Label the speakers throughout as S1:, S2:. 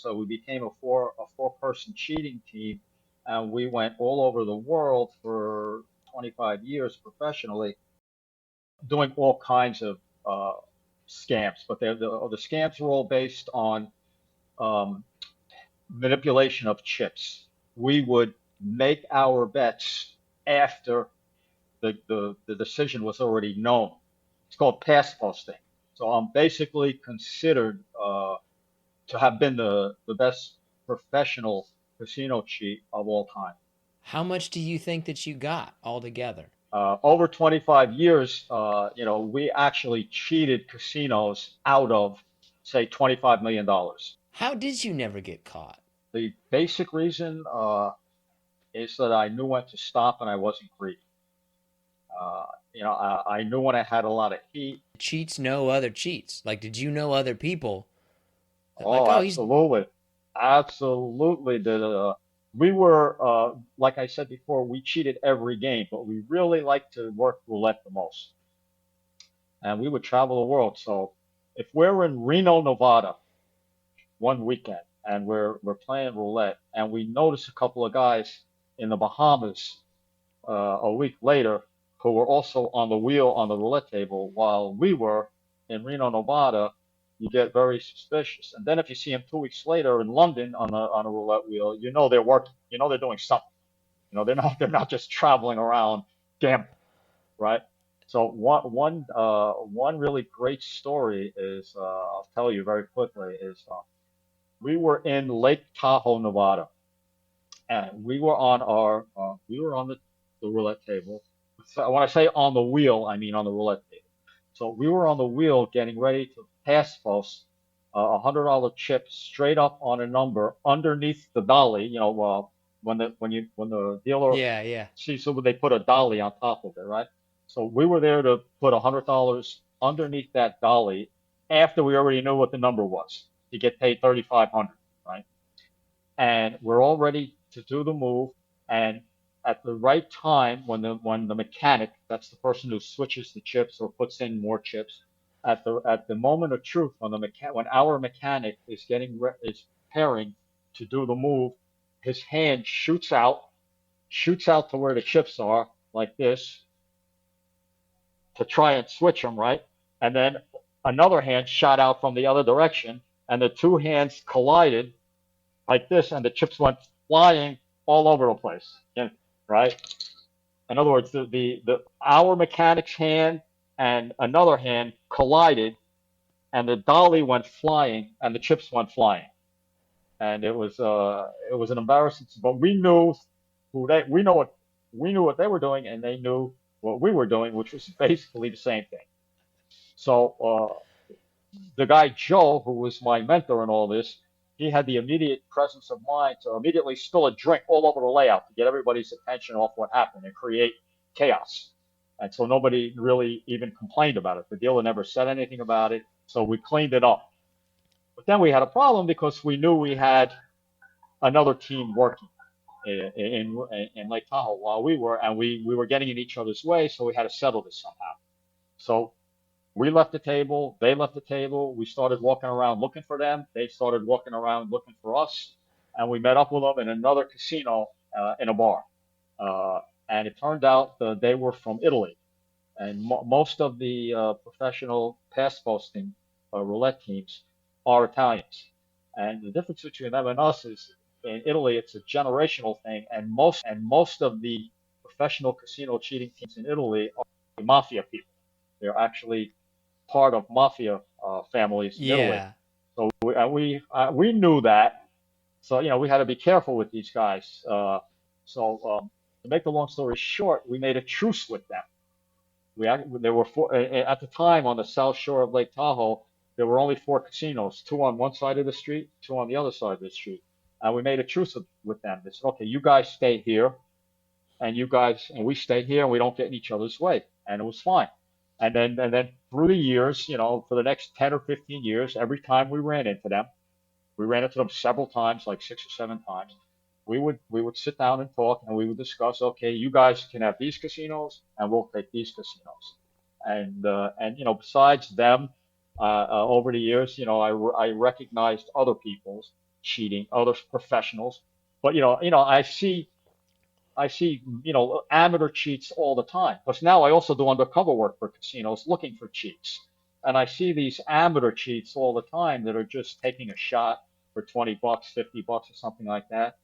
S1: So we became a four-person cheating team, and we went all over the world for 25 years professionally, doing all kinds of uh, scams. But the scams were all based on um, manipulation of chips. We would make our bets after the decision was already known. It's called pass posting. So I'm basically considered to have been the best professional casino cheat of all time.
S2: How much do you think that you got altogether?
S1: Over 25 years, we actually cheated casinos out of, say, $25 million.
S2: How did you never get caught?
S1: The basic reason is that I knew when to stop and I wasn't greedy. I knew when I had a lot of heat.
S2: Cheats know other cheats. Like, did you know other people that, like,
S1: Oh,
S2: oh, he's
S1: absolutely. Absolutely. We were, like I said before, we cheated every game, but we really liked to work roulette the most. And we would travel the world. So if we're in Reno, Nevada, one weekend, and we're playing roulette, and we notice a couple of guys in the Bahamas a week later who were also on the wheel on the roulette table while we were in Reno, Nevada, you get very suspicious. And then if you see them 2 weeks later in London on a roulette wheel, you know they're working. You know they're doing something. They're not just traveling around gambling, right? So one really great story is I'll tell you very quickly is we were in Lake Tahoe, Nevada, and we were on the roulette table. So when I say on the wheel, I mean on the roulette table. So we were on the wheel getting ready to pass post $100 chip straight up on a number underneath the dolly. When the dealer
S2: yeah, yeah.
S1: sees, so they put a dolly on top of it, right? So we were there to put $100 underneath that dolly after we already knew what the number was to get paid 3,500, right? And we're all ready to do the move. And at the right time, when the mechanic, that's the person who switches the chips or puts in more chips, at the moment of truth, when our mechanic is preparing to do the move, his hand shoots out to where the chips are, like this, to try and switch them, right? And then another hand shot out from the other direction, and the two hands collided like this, and the chips went flying all over the place. Right? In other words, our mechanic's hand and another hand collided, and the dolly went flying, and the chips went flying, and it was an embarrassing. But we knew what they were doing, and they knew what we were doing, which was basically the same thing. So the guy Joe, who was my mentor in all this, he had the immediate presence of mind to immediately spill a drink all over the layout to get everybody's attention off what happened and create chaos. And so nobody really even complained about it. The dealer never said anything about it, so we cleaned it up. But then we had a problem because we knew we had another team working in Lake Tahoe while we were, and we were getting in each other's way, so we had to settle this somehow. So we left the table, they left the table. We started walking around looking for them. They started walking around looking for us, and we met up with them in another casino in a bar. Uh, and it turned out they were from Italy, and most of the professional pass posting roulette teams are Italians. And the difference between them and us is in Italy, it's a generational thing, and most of the professional casino cheating teams in Italy are mafia people. They're actually part of mafia families in Italy.
S2: Yeah.
S1: So we knew that. So we had to be careful with these guys. So to make the long story short, we made a truce with them. There were four at the time on the south shore of Lake Tahoe. There were only four casinos, two on one side of the street, two on the other side of the street, and we made a truce with them. They said, "Okay, you guys stay here, and we stay here, and we don't get in each other's way," and it was fine. And then through the years, for the next 10 or 15 years, every time we ran into them several times, like 6 or 7 times. We would sit down and talk, and we would discuss. Okay, you guys can have these casinos, and we'll take these casinos. And besides them, over the years, I recognized other people's. cheating, other professionals. But I see amateur cheats all the time because now I also do undercover work for casinos looking for cheats, and I see these amateur cheats all the time that are just taking a shot for 20 bucks, 50 bucks, or something like that.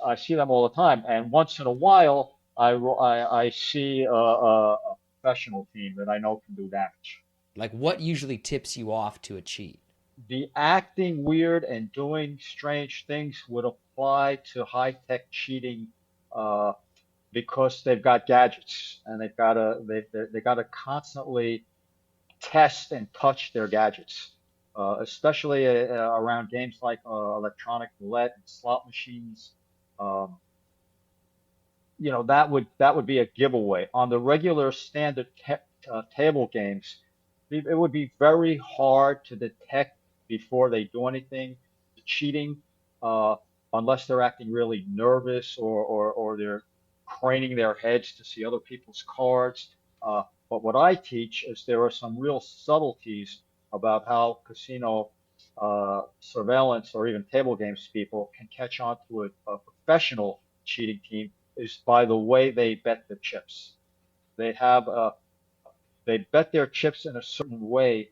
S1: I see them all the time, and once in a while, I see a professional team that I know can do damage.
S2: Like, what usually tips you off to a cheat?
S1: The acting weird and doing strange things would apply to high-tech cheating uh, because they've got gadgets and they got to constantly test and touch their gadgets, especially around games like electronic roulette and slot machines. Um, that would be a giveaway. On the regular standard table games, it would be very hard to detect before they do anything the cheating, uh, unless they're acting really nervous or they're craning their heads to see other people's cards. But what I teach is there are some real subtleties about how casino surveillance or even table games people can catch on to a professional cheating team is by the way they bet the chips. They have they bet their chips in a certain way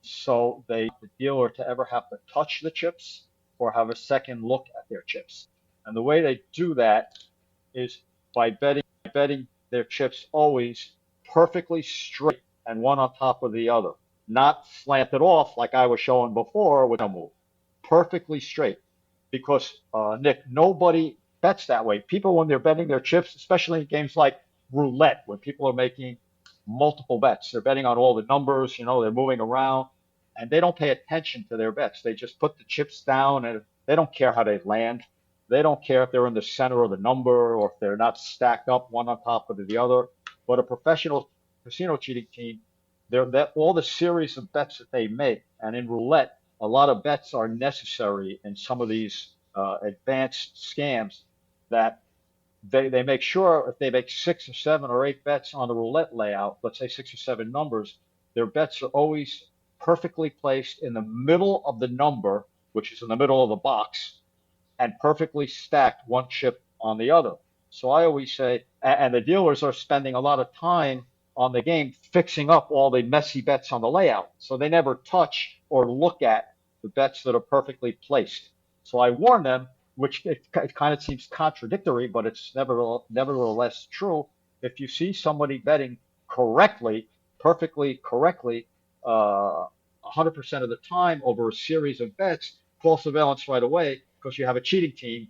S1: so they the dealer to ever have to touch the chips or have a second look at their chips. And the way they do that is by betting their chips always perfectly straight and one on top of the other, not slanted off like I was showing before with a move. Perfectly straight. Because Nick, nobody bets that way. People when they're betting their chips, especially in games like roulette, when people are making multiple bets, they're betting on all the numbers, they're moving around, and they don't pay attention to their bets. They just put the chips down and they don't care how they land. They don't care if they're in the center of the number or if they're not stacked up one on top of the other. But a professional casino cheating team, they're that all the series of bets that they make, and in roulette, a lot of bets are necessary in some of these advanced scams that they make sure if they make 6 or 7 or 8 bets on the roulette layout, let's say 6 or 7 numbers, their bets are always perfectly placed in the middle of the number, which is in the middle of the box, and perfectly stacked one chip on the other. So I always say, and the dealers are spending a lot of time on the game fixing up all the messy bets on the layout. So they never touch or look at the bets that are perfectly placed. So I warn them, which it kind of seems contradictory, but it's nevertheless true. If you see somebody betting correctly, perfectly correctly, 100% of the time over a series of bets, call surveillance right away because you have a cheating team